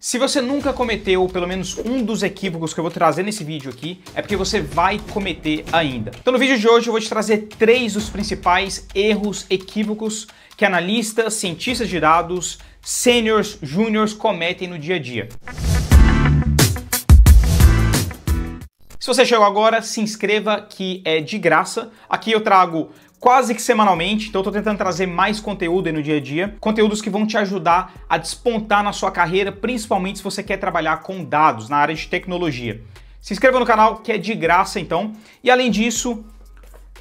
Se você nunca cometeu pelo menos um dos equívocos que eu vou trazer nesse vídeo aqui, é porque você vai cometer ainda. Então no vídeo de hoje eu vou te trazer 3 dos principais erros, equívocos que analistas, cientistas de dados, sêniors, júniors cometem no dia a dia. Se você chegou agora, se inscreva que é de graça. Aqui eu trago quase que semanalmente, então eu tô tentando trazer mais conteúdo aí no dia a dia, conteúdos que vão te ajudar a despontar na sua carreira, principalmente se você quer trabalhar com dados na área de tecnologia. Se inscreva no canal que é de graça então, e além disso,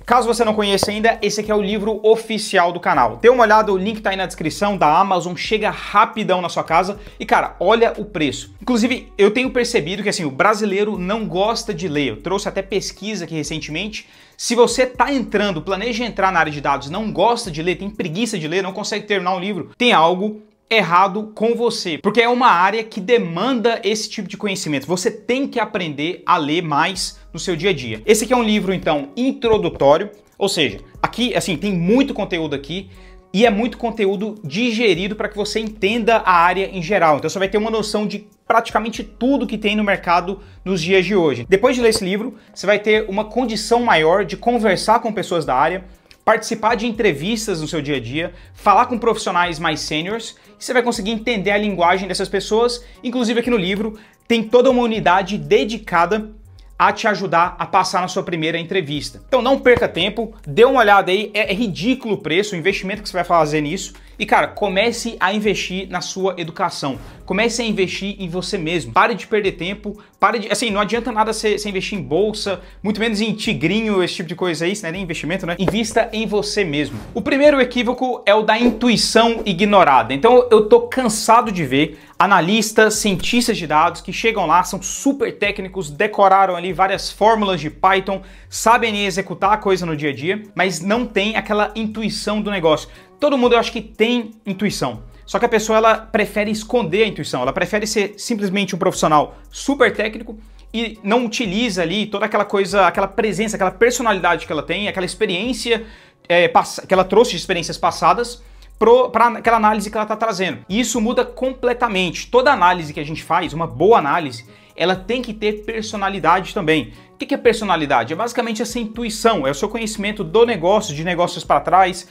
caso você não conheça ainda, esse aqui é o livro oficial do canal. Dê uma olhada, o link tá aí na descrição da Amazon, chega rapidão na sua casa e cara, olha o preço. Inclusive, eu tenho percebido que assim, o brasileiro não gosta de ler, eu trouxe até pesquisa aqui recentemente. Se você tá entrando, planeja entrar na área de dados, não gosta de ler, tem preguiça de ler, não consegue terminar um livro, tem algo errado com você, porque é uma área que demanda esse tipo de conhecimento. Você tem que aprender a ler mais no seu dia a dia. Esse aqui é um livro, então, introdutório, ou seja, aqui, assim, tem muito conteúdo aqui e é muito conteúdo digerido para que você entenda a área em geral. Então você vai ter uma noção de praticamente tudo que tem no mercado nos dias de hoje. Depois de ler esse livro, você vai ter uma condição maior de conversar com pessoas da área, participar de entrevistas no seu dia a dia, falar com profissionais mais sêniors, e você vai conseguir entender a linguagem dessas pessoas. Inclusive aqui no livro tem toda uma unidade dedicada a te ajudar a passar na sua primeira entrevista. Então não perca tempo, dê uma olhada aí, é ridículo o preço, o investimento que você vai fazer nisso. E cara, comece a investir na sua educação, comece a investir em você mesmo, pare de perder tempo, pare de, assim, não adianta nada você investir em bolsa, muito menos em tigrinho, esse tipo de coisa aí, isso não é nem investimento, né? Invista em você mesmo. O primeiro equívoco é o da intuição ignorada. Então eu tô cansado de ver analistas, cientistas de dados que chegam lá, são super técnicos, decoraram ali várias fórmulas de Python, sabem executar a coisa no dia a dia, mas não tem aquela intuição do negócio. Todo mundo eu acho que tem intuição, só que a pessoa ela prefere esconder a intuição, ela prefere ser simplesmente um profissional super técnico e não utiliza ali toda aquela coisa, aquela presença, aquela personalidade que ela tem, aquela experiência que ela trouxe de experiências passadas para aquela análise que ela está trazendo. E isso muda completamente. Toda análise que a gente faz, uma boa análise, ela tem que ter personalidade também. O que é personalidade? É basicamente essa intuição, é o seu conhecimento do negócio, de negócios para trás.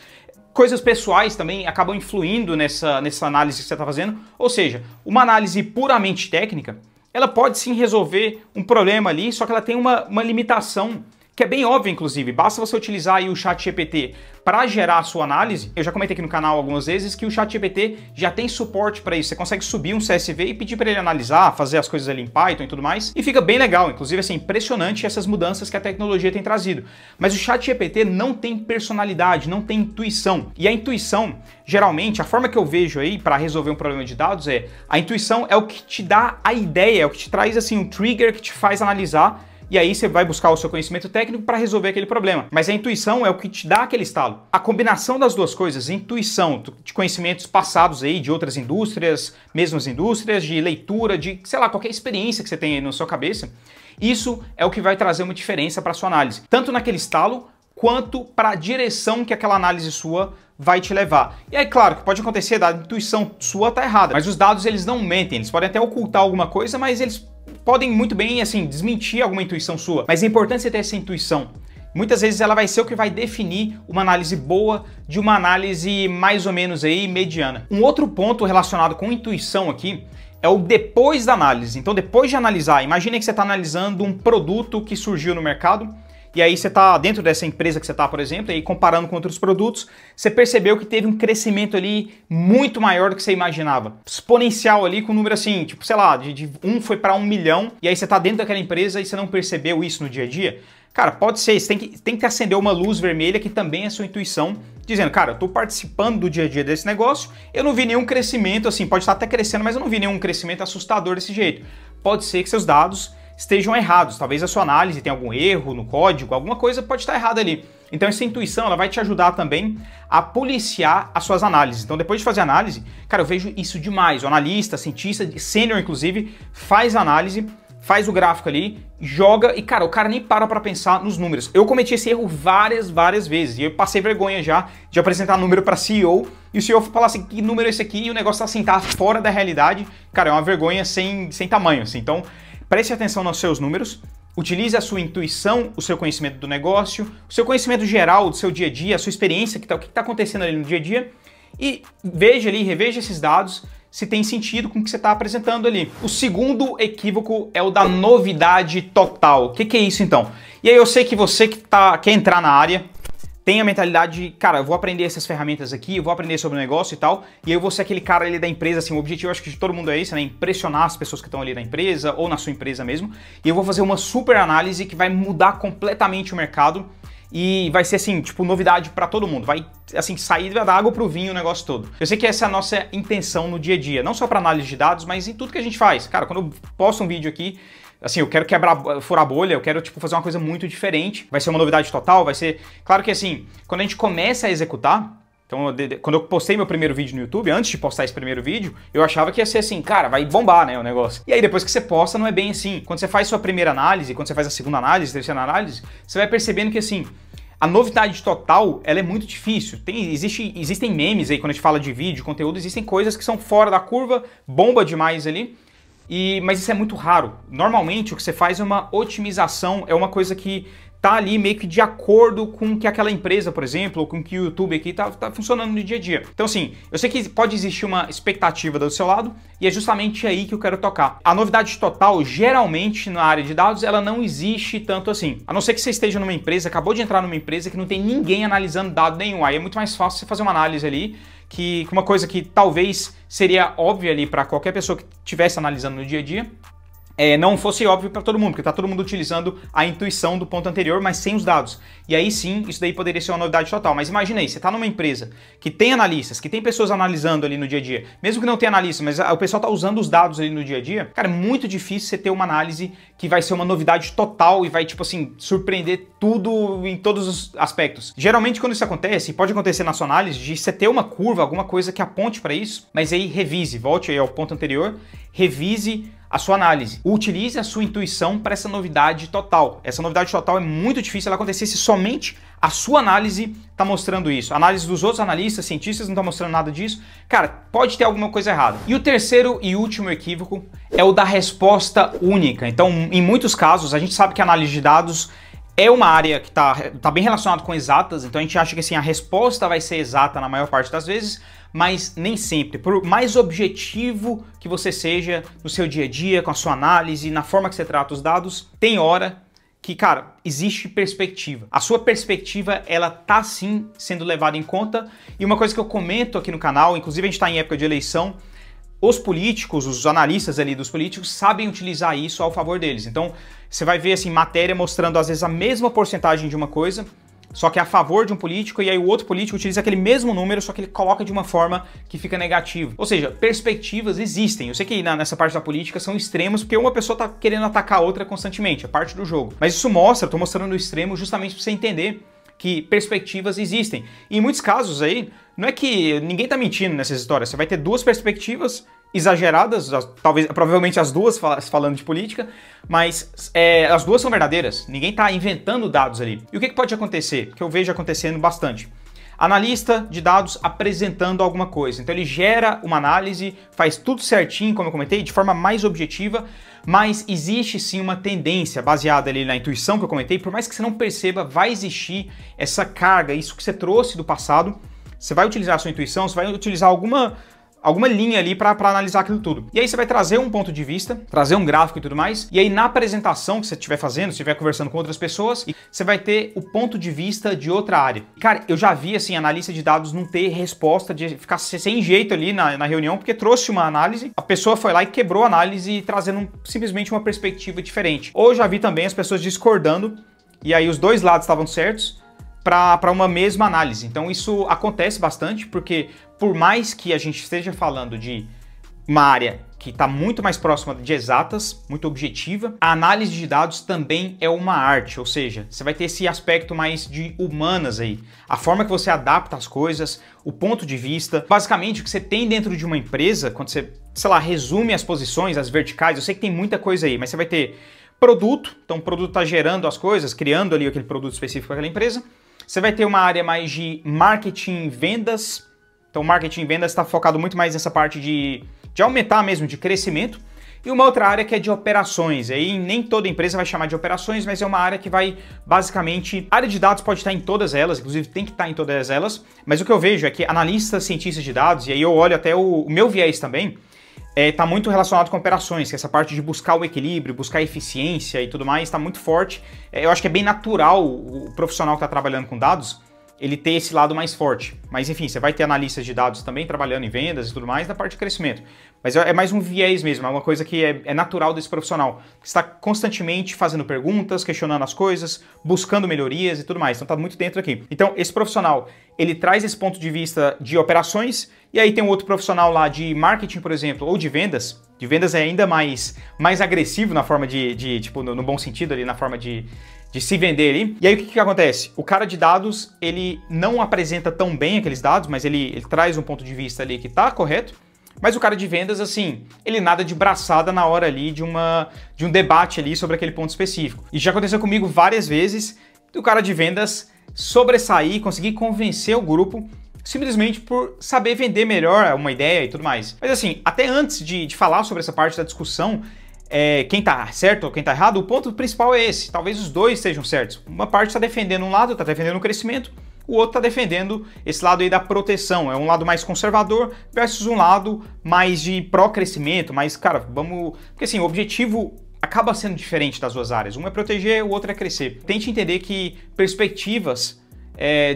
Coisas pessoais também acabam influindo nessa análise que você está fazendo. Ou seja, uma análise puramente técnica, ela pode sim resolver um problema ali, só que ela tem uma limitação que é bem óbvia, inclusive. Basta você utilizar aí o ChatGPT para gerar a sua análise. Eu já comentei aqui no canal algumas vezes que o ChatGPT já tem suporte para isso. Você consegue subir um CSV e pedir para ele analisar, fazer as coisas ali em Python e tudo mais. E fica bem legal. Inclusive, assim, impressionante essas mudanças que a tecnologia tem trazido. Mas o ChatGPT não tem personalidade, não tem intuição. E a intuição, geralmente, a forma que eu vejo aí para resolver um problema de dados é a intuição é o que te dá a ideia, é o que te traz assim um trigger que te faz analisar. E aí você vai buscar o seu conhecimento técnico para resolver aquele problema. Mas a intuição é o que te dá aquele estalo. A combinação das duas coisas, intuição de conhecimentos passados aí de outras indústrias, mesmas indústrias, de leitura, de, sei lá, qualquer experiência que você tem aí na sua cabeça, isso é o que vai trazer uma diferença para sua análise. Tanto naquele estalo, quanto para a direção que aquela análise sua vai te levar. E aí, claro, que pode acontecer da intuição sua tá errada, mas os dados eles não mentem, eles podem até ocultar alguma coisa, mas eles podem muito bem, assim, desmentir alguma intuição sua. Mas é importante você ter essa intuição. Muitas vezes ela vai ser o que vai definir uma análise boa de uma análise mais ou menos aí mediana. Um outro ponto relacionado com intuição aqui é o depois da análise. Então, depois de analisar, imagine que você está analisando um produto que surgiu no mercado, e aí você está dentro dessa empresa que você está, por exemplo, e comparando com outros produtos, você percebeu que teve um crescimento ali muito maior do que você imaginava. Exponencial ali com um número assim, tipo, sei lá, de 1 foi para 1 milhão, e aí você está dentro daquela empresa e você não percebeu isso no dia a dia. Cara, pode ser, você tem que acender uma luz vermelha que também é a sua intuição, dizendo, cara, eu estou participando do dia a dia desse negócio, eu não vi nenhum crescimento, assim, pode estar até crescendo, mas eu não vi nenhum crescimento assustador desse jeito. Pode ser que seus dados estejam errados, talvez a sua análise tenha algum erro no código, alguma coisa pode estar errada ali. Então essa intuição ela vai te ajudar também a policiar as suas análises. Então depois de fazer análise, cara, eu vejo isso demais. O analista, cientista, sênior inclusive, faz análise, faz o gráfico ali, joga e, cara, o cara nem para pra pensar nos números. Eu cometi esse erro várias vezes e eu passei vergonha já de apresentar número pra CEO e o CEO falar assim, que número é esse aqui? E o negócio tá assim, tá fora da realidade. Cara, é uma vergonha sem tamanho, assim. Então, preste atenção nos seus números, utilize a sua intuição, o seu conhecimento do negócio, o seu conhecimento geral do seu dia a dia, a sua experiência, o que tá acontecendo ali no dia a dia e veja ali, reveja esses dados, se tem sentido com o que você está apresentando ali. O segundo equívoco é o da novidade total. O que é isso então? E aí eu sei que você que quer entrar na área tem a mentalidade de, cara, eu vou aprender essas ferramentas aqui, eu vou aprender sobre o negócio e tal, e aí eu vou ser aquele cara ali da empresa, assim, o objetivo acho que de todo mundo é esse, né, impressionar as pessoas que estão ali na empresa ou na sua empresa mesmo, e eu vou fazer uma super análise que vai mudar completamente o mercado e vai ser assim, tipo, novidade pra todo mundo. Vai, assim, sair da água pro vinho o negócio todo. Eu sei que essa é a nossa intenção no dia a dia, não só pra análise de dados, mas em tudo que a gente faz. Cara, quando eu posto um vídeo aqui, assim, eu quero furar a bolha, eu quero, tipo, fazer uma coisa muito diferente. Vai ser uma novidade total, vai ser... Claro que, assim, quando a gente começa a executar... Então, quando eu postei meu primeiro vídeo no YouTube, antes de postar esse primeiro vídeo, eu achava que ia ser assim, cara, vai bombar, né, o negócio. E aí, depois que você posta, não é bem assim. Quando você faz sua primeira análise, quando você faz a segunda análise, terceira análise, você vai percebendo que, assim, a novidade total, ela é muito difícil. Existem memes aí, quando a gente fala de vídeo, conteúdo, existem coisas que são fora da curva, bomba demais ali, mas isso é muito raro. Normalmente, o que você faz é uma otimização, é uma coisa que tá ali meio que de acordo com o que aquela empresa, por exemplo, ou com o que o YouTube aqui tá funcionando no dia a dia. Então, assim, eu sei que pode existir uma expectativa do seu lado e é justamente aí que eu quero tocar. A novidade total, geralmente, na área de dados, ela não existe tanto assim. A não ser que você esteja numa empresa, acabou de entrar numa empresa que não tem ninguém analisando dado nenhum. Aí é muito mais fácil você fazer uma análise ali, que uma coisa que talvez seria óbvia ali para qualquer pessoa que estivesse analisando no dia a dia, não fosse óbvio para todo mundo, porque está todo mundo utilizando a intuição do ponto anterior, mas sem os dados. E aí sim, isso daí poderia ser uma novidade total. Mas imagina aí, você está numa empresa que tem analistas, que tem pessoas analisando ali no dia a dia, mesmo que não tenha analista, mas o pessoal está usando os dados ali no dia a dia, cara, é muito difícil você ter uma análise que vai ser uma novidade total e vai, tipo assim, surpreender tudo em todos os aspectos. Geralmente, quando isso acontece, pode acontecer na sua análise, de você ter uma curva, alguma coisa que aponte para isso, mas aí revise, volte aí ao ponto anterior, revise a sua análise. Utilize a sua intuição para essa novidade total. Essa novidade total é muito difícil ela acontecer se somente a sua análise está mostrando isso. A análise dos outros analistas, cientistas não está mostrando nada disso. Cara, pode ter alguma coisa errada. E o terceiro e último equívoco é o da resposta única. Então, em muitos casos, a gente sabe que a análise de dados é uma área que tá bem relacionada com exatas, então a gente acha que assim, a resposta vai ser exata na maior parte das vezes, mas nem sempre. Por mais objetivo que você seja no seu dia a dia, com a sua análise, na forma que você trata os dados, tem hora que, cara, existe perspectiva. A sua perspectiva, ela tá sim sendo levada em conta. E uma coisa que eu comento aqui no canal, inclusive a gente tá em época de eleição, os políticos, os analistas ali dos políticos sabem utilizar isso ao favor deles. Então, você vai ver assim, matéria mostrando às vezes a mesma porcentagem de uma coisa, só que é a favor de um político, e aí o outro político utiliza aquele mesmo número, só que ele coloca de uma forma que fica negativa. Ou seja, perspectivas existem. Eu sei que nessa parte da política são extremos, porque uma pessoa tá querendo atacar a outra constantemente, é parte do jogo. Mas isso mostra, eu tô mostrando o extremo justamente para você entender que perspectivas existem. E em muitos casos aí, não é que ninguém tá mentindo nessas histórias, você vai ter duas perspectivas exageradas, provavelmente as duas falando de política, mas as duas são verdadeiras, ninguém tá inventando dados ali. E o que pode acontecer? Que eu vejo acontecendo bastante. Analista de dados apresentando alguma coisa, então ele gera uma análise, faz tudo certinho, como eu comentei, de forma mais objetiva, mas existe sim uma tendência baseada ali na intuição que eu comentei, por mais que você não perceba, vai existir essa carga, isso que você trouxe do passado, você vai utilizar a sua intuição, você vai utilizar alguma linha ali para analisar aquilo tudo. E aí você vai trazer um ponto de vista, trazer um gráfico e tudo mais, e aí na apresentação que você estiver fazendo, se estiver conversando com outras pessoas, você vai ter o ponto de vista de outra área. Cara, eu já vi assim, analista de dados não ter resposta, de ficar sem jeito ali na reunião, porque trouxe uma análise, a pessoa foi lá e quebrou a análise, trazendo simplesmente uma perspectiva diferente. Ou já vi também as pessoas discordando, e aí os dois lados estavam certos, para uma mesma análise. Então isso acontece bastante, porque por mais que a gente esteja falando de uma área que está muito mais próxima de exatas, muito objetiva. A análise de dados também é uma arte, ou seja, você vai ter esse aspecto mais de humanas aí. A forma que você adapta as coisas, o ponto de vista. Basicamente, o que você tem dentro de uma empresa, quando você, sei lá, resume as posições, as verticais, eu sei que tem muita coisa aí, mas você vai ter produto, então o produto está gerando as coisas, criando ali aquele produto específico para aquela empresa. Você vai ter uma área mais de marketing e vendas. Então, marketing e vendas está focado muito mais nessa parte de aumentar mesmo, de crescimento. E uma outra área que é de operações. Aí nem toda empresa vai chamar de operações, mas é uma área que vai basicamente... A área de dados pode estar em todas elas, inclusive tem que estar em todas elas. Mas o que eu vejo é que analistas, cientistas de dados, e aí eu olho até o meu viés também, está muito relacionado com operações, que essa parte de buscar o equilíbrio, buscar a eficiência e tudo mais, está muito forte. Eu acho que é bem natural o profissional que está trabalhando com dados, ele ter esse lado mais forte. Mas enfim, você vai ter analistas de dados também trabalhando em vendas e tudo mais na parte de crescimento. Mas é mais um viés mesmo, é uma coisa que é natural desse profissional. Você está constantemente fazendo perguntas, questionando as coisas, buscando melhorias e tudo mais. Então está muito dentro aqui. Então esse profissional, ele traz esse ponto de vista de operações, e aí tem um outro profissional lá de marketing, por exemplo, ou de vendas. De vendas é ainda mais agressivo na forma tipo, no bom sentido ali, na forma de se vender ali. E aí o que acontece? O cara de dados, ele não apresenta tão bem aqueles dados, mas ele traz um ponto de vista ali que tá correto. Mas o cara de vendas, assim, ele nada de braçada na hora ali de um debate ali sobre aquele ponto específico. E já aconteceu comigo várias vezes o cara de vendas sobressair, conseguir convencer o grupo simplesmente por saber vender melhor uma ideia e tudo mais. Mas assim, até antes de falar sobre essa parte da discussão, quem tá certo ou quem tá errado, o ponto principal é esse. Talvez os dois estejam certos. Uma parte está defendendo um lado, está defendendo o crescimento, o outro está defendendo esse lado aí da proteção. É um lado mais conservador versus um lado mais de pró-crescimento, mais, cara, vamos... Porque assim, o objetivo acaba sendo diferente das duas áreas. Um é proteger, o outro é crescer. Tente entender que perspectivas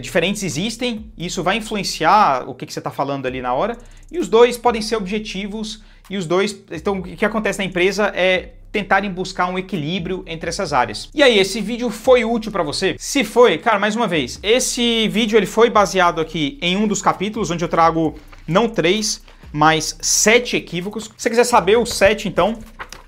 diferentes existem, e isso vai influenciar o que você está falando ali na hora, e os dois podem ser objetivos, e os dois... Então, o que acontece na empresa é tentarem buscar um equilíbrio entre essas áreas. E aí, esse vídeo foi útil para você? Se foi, cara, mais uma vez, esse vídeo ele foi baseado aqui em um dos capítulos, onde eu trago não 3, mas 7 equívocos. Se você quiser saber os 7, então,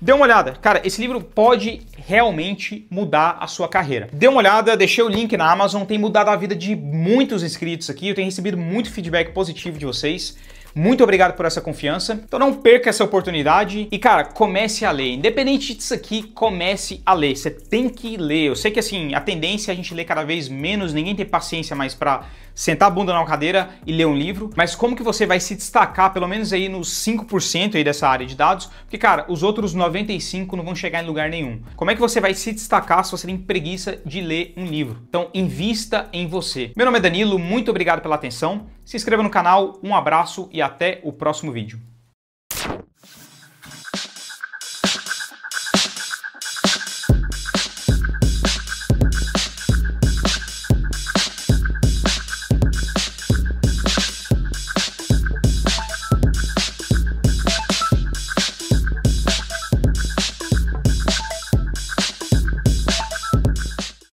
dê uma olhada. Cara, esse livro pode realmente mudar a sua carreira. Dê uma olhada, deixei o link na Amazon, tem mudado a vida de muitos inscritos aqui, eu tenho recebido muito feedback positivo de vocês. Muito obrigado por essa confiança. Então não perca essa oportunidade e, cara, comece a ler. Independente disso aqui, comece a ler. Você tem que ler. Eu sei que, assim, a tendência é a gente ler cada vez menos, ninguém tem paciência mais pra sentar a bunda na cadeira e ler um livro, mas como que você vai se destacar, pelo menos aí nos 5% aí dessa área de dados? Porque, cara, os outros 95% não vão chegar em lugar nenhum. Como é que você vai se destacar se você tem preguiça de ler um livro? Então, invista em você. Meu nome é Danilo, muito obrigado pela atenção. Se inscreva no canal, um abraço e até o próximo vídeo.